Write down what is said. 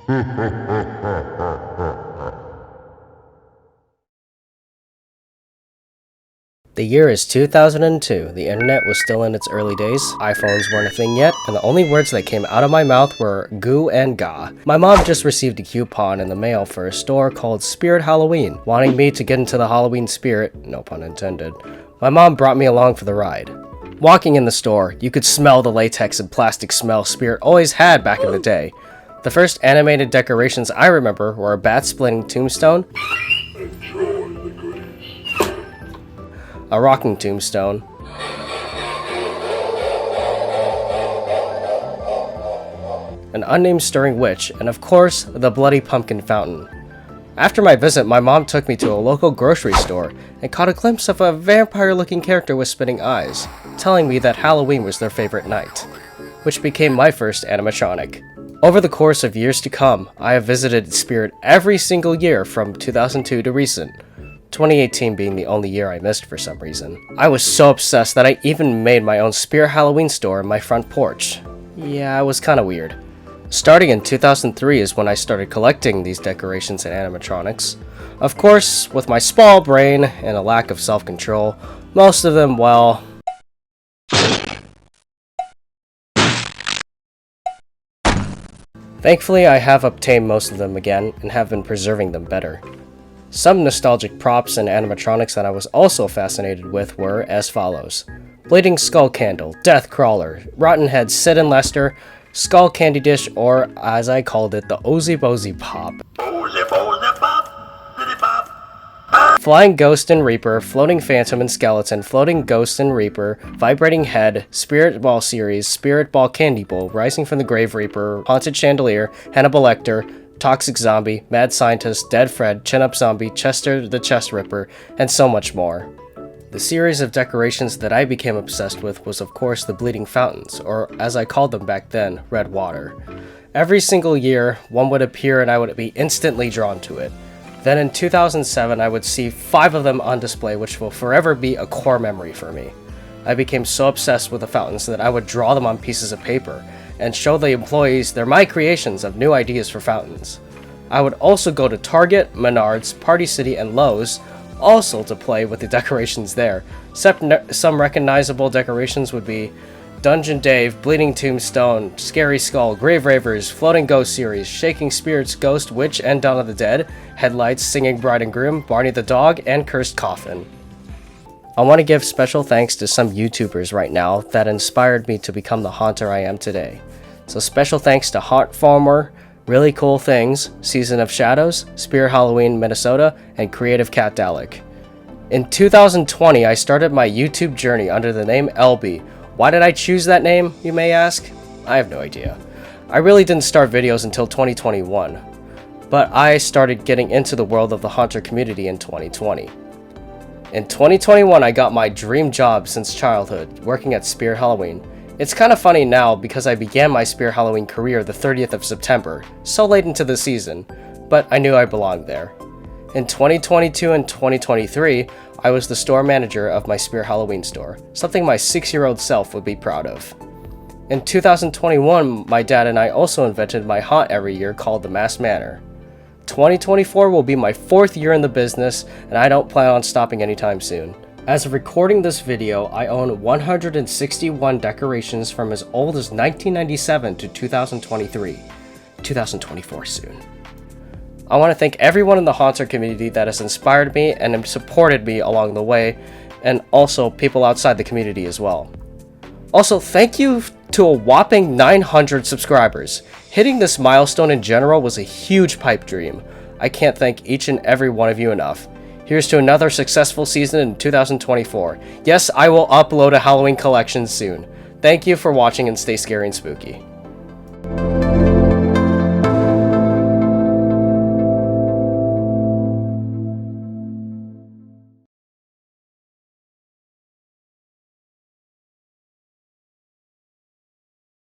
The year is 2002. The internet was still in its early days, iPhones weren't a thing yet, and the only words that came out of my mouth were goo and ga. My mom just received a coupon in the mail for a store called Spirit Halloween, wanting me to get into the Halloween spirit, no pun intended. My mom brought me along for the ride. Walking in the store, you could smell the latex and plastic smell Spirit always had back in the day. The first animated decorations I remember were a bat-splitting tombstone, a rocking tombstone, an unnamed stirring witch, and of course, the bloody pumpkin fountain. After my visit, my mom took me to a local grocery store and caught a glimpse of a vampire-looking character with spinning eyes, telling me that Halloween was their favorite night, which became my first animatronic. Over the course of years to come, I have visited Spirit every single year from 2002 to recent, 2018 being the only year I missed for some reason. I was so obsessed that I even made my own Spirit Halloween store in my front porch. Yeah, it was kinda weird. Starting in 2003 is when I started collecting these decorations and animatronics. Of course, with my small brain and a lack of self-control, most of them, well... Thankfully, I have obtained most of them again and have been preserving them better. Some nostalgic props and animatronics that I was also fascinated with were as follows: Bleeding Skull Candle, Death Crawler, Rotten Head Sid and Lester, Skull Candy Dish, or as I called it, the Ozy Bozy Pop. Flying Ghost and Reaper, Floating Phantom and Skeleton, Floating Ghost and Reaper, Vibrating Head, Spirit Ball Series, Spirit Ball Candy Bowl, Rising from the Grave Reaper, Haunted Chandelier, Hannibal Lecter, Toxic Zombie, Mad Scientist, Dead Fred, Chin Up Zombie, Chester the Chest Ripper, and so much more. The series of decorations that I became obsessed with was of course the Bleeding Fountains, or as I called them back then, Red Water. Every single year, one would appear and I would be instantly drawn to it. Then in 2007, I would see 5 of them on display, which will forever be a core memory for me. I became so obsessed with the fountains that I would draw them on pieces of paper and show the employees they're my creations of new ideas for fountains. I would also go to Target, Menards, Party City, and Lowe's, also to play with the decorations there. Some recognizable decorations would be Dungeon Dave, Bleeding Tombstone, Scary Skull, Grave Ravers, Floating Ghost Series, Shaking Spirits, Ghost, Witch, and Dawn of the Dead, Headlights, Singing Bride and Groom, Barney the Dog, and Cursed Coffin. I want to give special thanks to some YouTubers right now that inspired me to become the haunter I am today. So special thanks to Haunt Farmer, Really Cool Things, Season of Shadows, Spirit Halloween Minnesota, and Creative Cat Dalek. In 2020, I started my YouTube journey under the name LB. Why did I choose that name, you may ask? I have no idea. I really didn't start videos until 2021, but I started getting into the world of the haunter community in 2020. In 2021, I got my dream job since childhood, working at Spirit Halloween. It's kind of funny now because I began my Spirit Halloween career the 30th of September, so late into the season, but I knew I belonged there. In 2022 and 2023, I was the store manager of my Spirit Halloween store, something my 6-year-old self would be proud of. In 2021, my dad and I also invented my haunt every year called the Masked Manor. 2024 will be my 4th year in the business, and I don't plan on stopping anytime soon. As of recording this video, I own 161 decorations from as old as 1997 to 2023. 2024 soon. I want to thank everyone in the haunter community that has inspired me and supported me along the way, and also people outside the community as well. Also, thank you to a whopping 900 subscribers. Hitting this milestone in general was a huge pipe dream. I can't thank each and every one of you enough. Here's to another successful season in 2024. Yes, I will upload a Halloween collection soon. Thank you for watching and stay scary and spooky.